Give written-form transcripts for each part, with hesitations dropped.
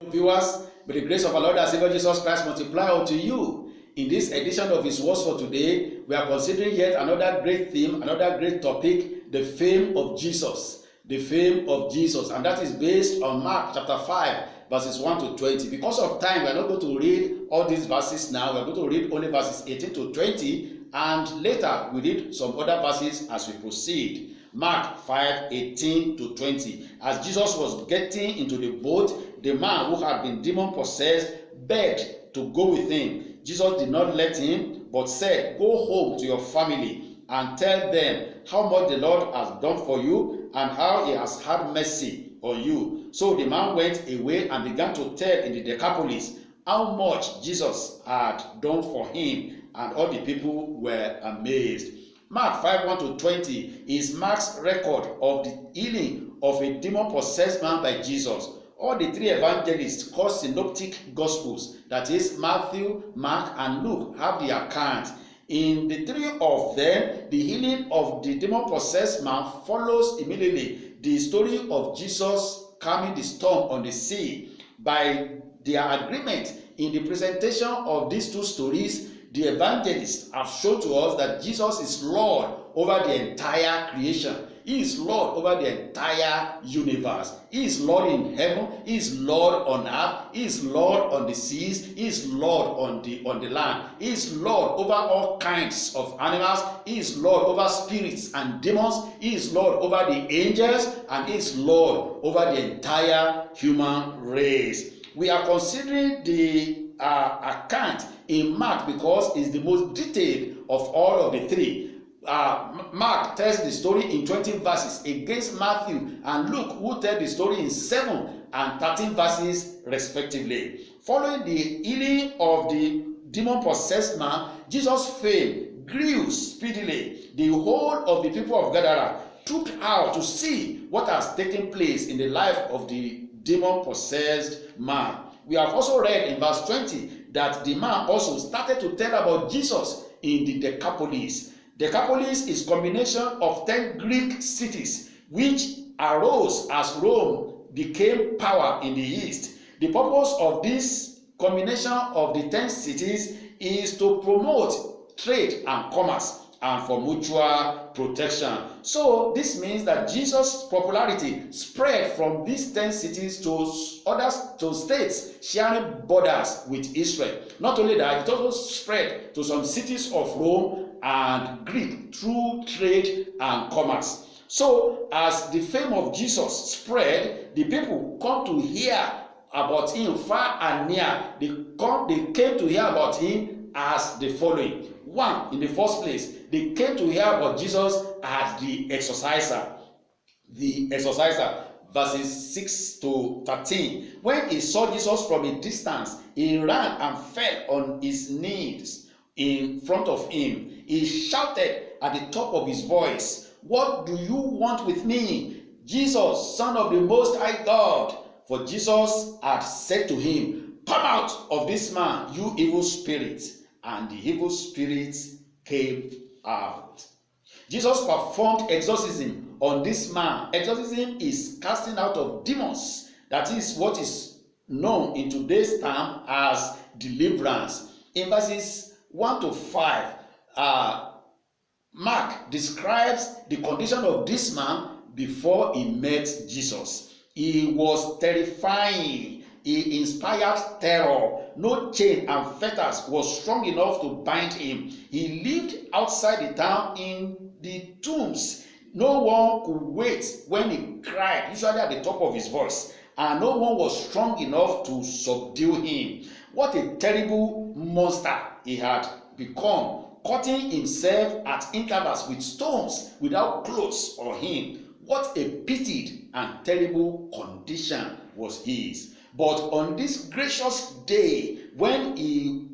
Viewers, may the grace of our Lord and Savior Jesus Christ multiply unto you. In this edition of His Words for today, we are considering yet another great theme, another great topic, the fame of Jesus. The fame of Jesus. And that is based on Mark chapter 5, verses 1 to 20. Because of time, we are not going to read all these verses now. We are going to read only verses 18 to 20. And later, we read some other verses as we proceed. Mark 5:18 to 20. As Jesus was getting into the boat, the man who had been demon-possessed begged to go with him. Jesus did not let him, but said, "Go home to your family and tell them how much the Lord has done for you and how he has had mercy on you." So the man went away and began to tell in the Decapolis how much Jesus had done for him, and all the people were amazed. Mark 5:1 to 20 is Mark's record of the healing of a demon-possessed man by Jesus. All the three evangelists called synoptic gospels, that is Matthew, Mark, and Luke, have the account. In the three of them, the healing of the demon-possessed man follows immediately the story of Jesus calming the storm on the sea. By their agreement in the presentation of these two stories, the evangelists have shown to us that Jesus is Lord over the entire creation. He is Lord over the entire universe. He is Lord in heaven. He is Lord on earth. He is Lord on the seas. He is Lord on the land. He is Lord over all kinds of animals. He is Lord over spirits and demons. He is Lord over the angels, and He is Lord over the entire human race. We are considering the account in Mark because it's the most detailed of all of the three. Mark tells the story in 20 verses against Matthew and Luke, who tell the story in 7 and 13 verses respectively. Following the healing of the demon-possessed man, Jesus' fame grew speedily. The whole of the people of Gadara trooped out to see what has taken place in the life of the demon-possessed man. We have also read in verse 20 that the man also started to tell about Jesus in the Decapolis. Decapolis is a combination of 10 Greek cities which arose as Rome became power in the east. The purpose of this combination of the 10 cities is to promote trade and commerce and for mutual protection. So this means that Jesus' popularity spread from these 10 cities to states sharing borders with Israel. Not only that, it also spread to some cities of Rome and Greek through trade and commerce. So as the fame of Jesus spread, the people come to hear about him far and near. They came to hear about him as the following. One, in the first place, they came to hear about Jesus as the exorciser. The exorciser, verses 6 to 13. When he saw Jesus from a distance, he ran and fell on his knees in front of him. He shouted at the top of his voice, "What do you want with me, Jesus, Son of the Most High God?" For Jesus had said to him, "Come out of this man, you evil spirit." And the evil spirits came out. Jesus performed exorcism on this man. Exorcism is casting out of demons. That is what is known in today's term as deliverance. In verses 1 to 5, Mark describes the condition of this man before he met Jesus. He was terrifying. He inspired terror. No chain and fetters was strong enough to bind him. He lived outside the town in the tombs. No one could wait when he cried, usually at the top of his voice, and no one was strong enough to subdue him. What a terrible monster he had become, cutting himself at intervals with stones without clothes on him. What a pitied and terrible condition was his. But on this gracious day when he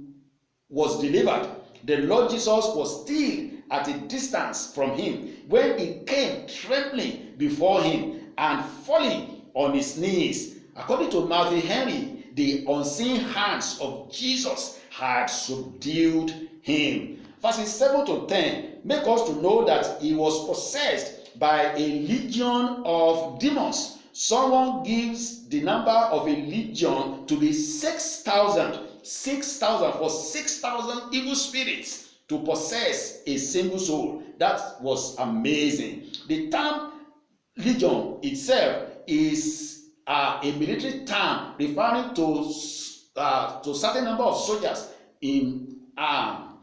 was delivered, the Lord Jesus was still at a distance from him when he came trembling before him and falling on his knees. According to Matthew Henry, the unseen hands of Jesus had subdued him. Verses 7 to 10 make us to know that he was possessed by a legion of demons. someone gives the number of a legion to be 6,000. 6,000 for 6,000 evil spirits to possess a single soul. That was amazing. The term legion itself is a military term referring to certain number of soldiers in arm.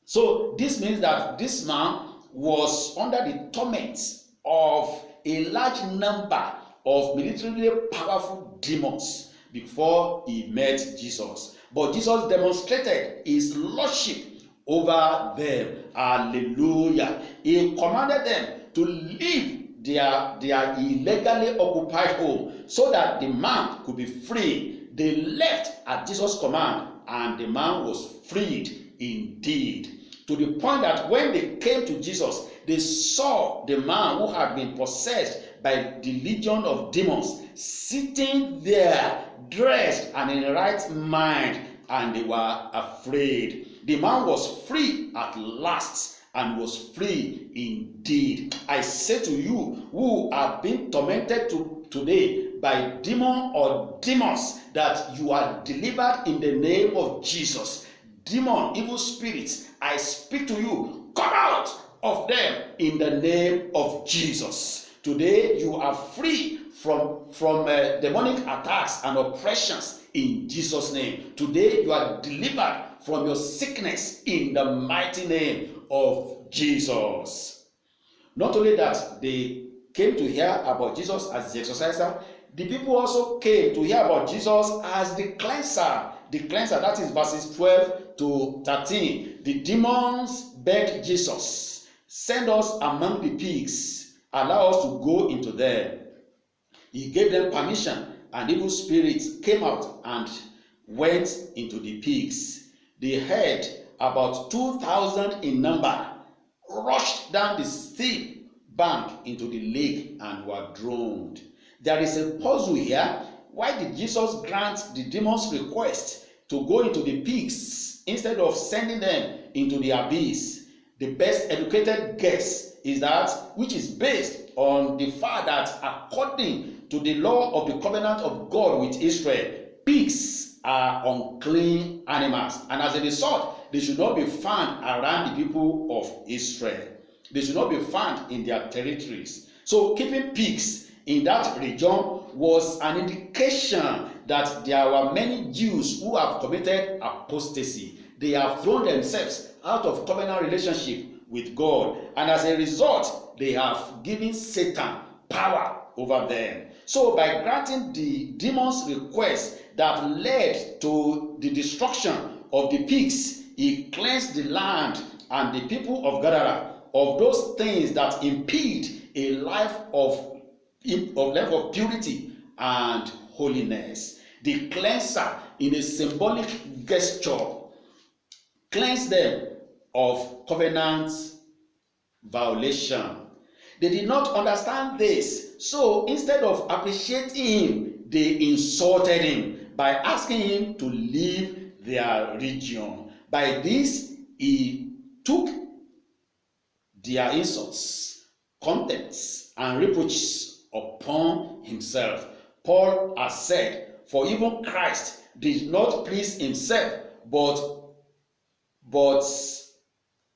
So this means that this man was under the torment of a large number of militarily powerful demons before he met Jesus. But Jesus demonstrated his lordship over them. Hallelujah. He commanded them to leave their illegally occupied home so that the man could be free. They left at Jesus' command, and the man was freed indeed. To the point that when they came to Jesus, they saw the man who had been possessed by the legion of demons sitting there, dressed and in the right mind, and they were afraid. The man was free at last and was free indeed. I say to you who are being tormented today by demon or demons, that you are delivered in the name of Jesus. Demon, evil spirits, I speak to you, come out of them in the name of Jesus. Today you are free from demonic attacks and oppressions in Jesus' name. Today you are delivered from your sickness in the mighty name of Jesus. Not only that, they came to hear about Jesus as the exorciser, the people also came to hear about Jesus as the cleanser. The cleanser, that is verses 12 to 13. The demons begged Jesus, send us among the pigs, allow us to go into them. He gave them permission, and evil spirits came out and went into the pigs. They heard about 2,000 in number, rushed down the steep bank into the lake and were drowned. There is a puzzle here. Why did Jesus grant the demons' request to go into the pigs instead of sending them into the abyss? The best educated guess is that, which is based on the fact that according to the law of the covenant of God with Israel, pigs are unclean animals, and as a result, they should not be found around the people of Israel. They should not be found in their territories. So keeping pigs in that region was an indication that there were many Jews who have committed apostasy. They have thrown themselves out of covenant relationship with God, and as a result, they have given Satan power over them. So by granting the demons' request that led to the destruction of the pigs, he cleansed the land and the people of Gadara of those things that impede a life of purity and holiness. The cleanser, in a symbolic gesture, cleansed them of covenant violation. They did not understand this, so instead of appreciating him, they insulted him by asking him to leave their region. By this, he took their insults, contempts, and reproaches upon himself. Paul has said, for even Christ did not please himself, but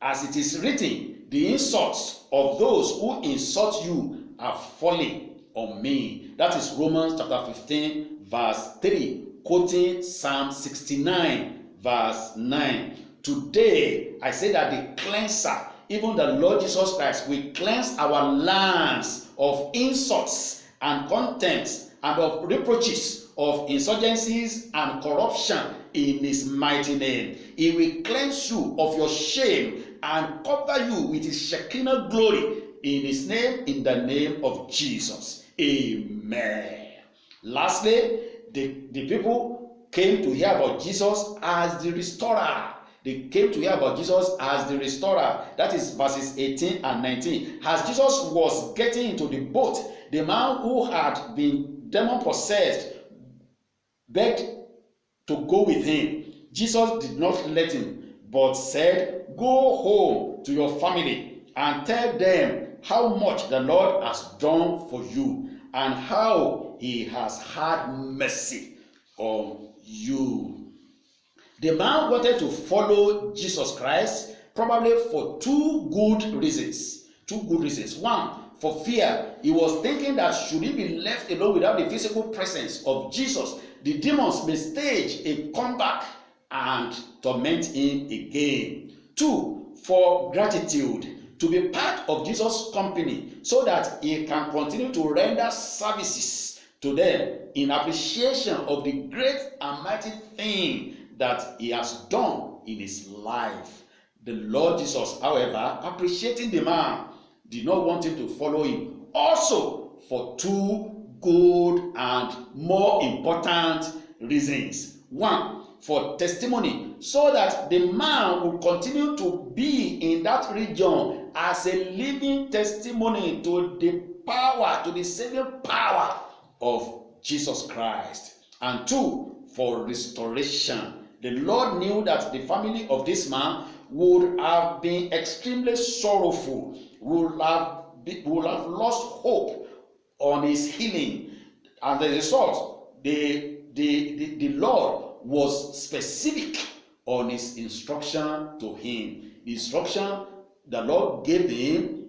as it is written, the insults of those who insult you are falling on me. That is Romans chapter 15 verse 3, quoting Psalm 69 verse 9. Today, I say that the cleanser, even the Lord Jesus Christ, will cleanse our lands of insults and contempts and of reproaches, of insurgencies and corruption in his mighty name. He will cleanse you of your shame and cover you with his Shekinah glory in his name, in the name of Jesus. Amen. Lastly, the people came to hear about Jesus as the restorer. They came to hear about Jesus as the restorer. That is verses 18 and 19. As Jesus was getting into the boat, the man who had been demon possessed begged to go with him. Jesus did not let him, but said, go home to your family and tell them how much the Lord has done for you and how he has had mercy on you. The man wanted to follow Jesus Christ probably for two good reasons. One, for fear. He was thinking that should he be left alone without the physical presence of Jesus, the demons may stage a comeback and torment him again. Two, for gratitude, to be part of Jesus' company so that he can continue to render services to them in appreciation of the great and mighty thing that he has done in his life. The Lord Jesus, however, appreciating the man, did not want him to follow him, also for two good and more important reasons. One, for testimony, so that the man will continue to be in that region as a living testimony to the power, to the saving power of Jesus Christ. And two, for restoration. The Lord knew that the family of this man would have been extremely sorrowful, would have lost hope on his healing. As a result, the Lord was specific on his instruction to him. The instruction the Lord gave him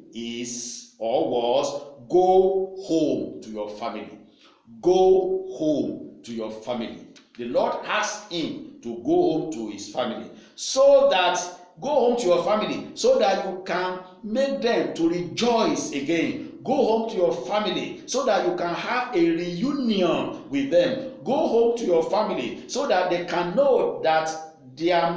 was go home to your family. Go home to your family. The Lord asked him to go home to his family, go home to your family so that you can make them to rejoice again. Go home to your family so that you can have a reunion with them. Go home to your family so that they can know that their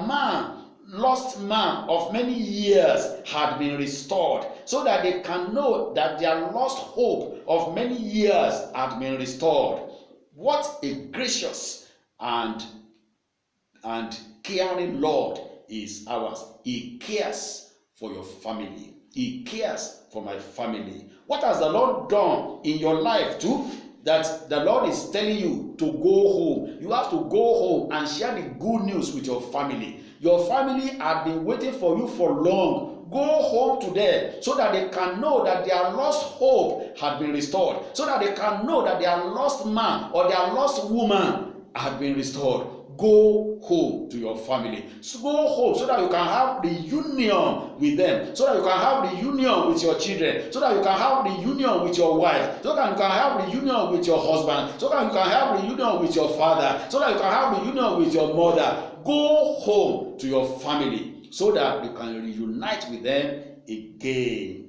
lost man of many years had been restored, so that they can know that their lost hope of many years had been restored. What a gracious and caring Lord is ours. He cares for your family. He cares for my family. What has the Lord done in your life too, that the Lord is telling you to go home? You have to go home and share the good news with your family. Your family have been waiting for you for long. Go home to them so that they can know that their lost hope had been restored, so that they can know that their lost man or their lost woman had been restored. Go home to your family. So go home so that you can have the union with them, so that you can have the union with your children, so that you can have the union with your wife, so that you can have the union with your husband, so that you can have the union with your father, so that you can have the union with your mother. Go home to your family so that you can reunite with them again.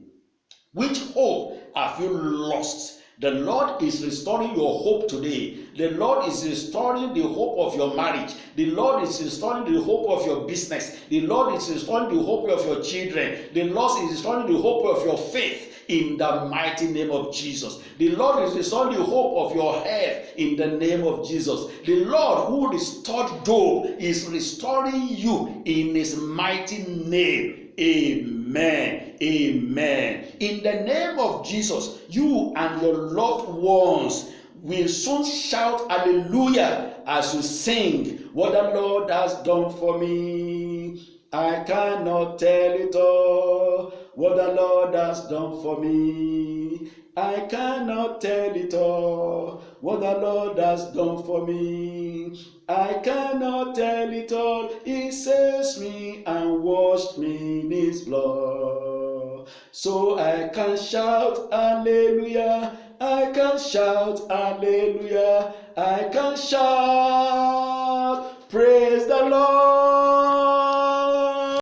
Which hope have you lost? The Lord is restoring your hope today. The Lord is restoring the hope of your marriage. The Lord is restoring the hope of your business. The Lord is restoring the hope of your children. The Lord is restoring the hope of your faith in the mighty name of Jesus. The Lord is restoring the hope of your health in the name of Jesus. The Lord who restored Job is restoring you in his mighty name. Amen. Amen. In the name of Jesus, you and your loved ones will soon shout hallelujah as you sing, what the Lord has done for me. I cannot tell it all, what the Lord has done for me. I cannot tell it all, what the Lord has done for me. I cannot tell it all. He saves me and washed me in his blood. So I can shout hallelujah. I can shout hallelujah. I can shout praise the Lord.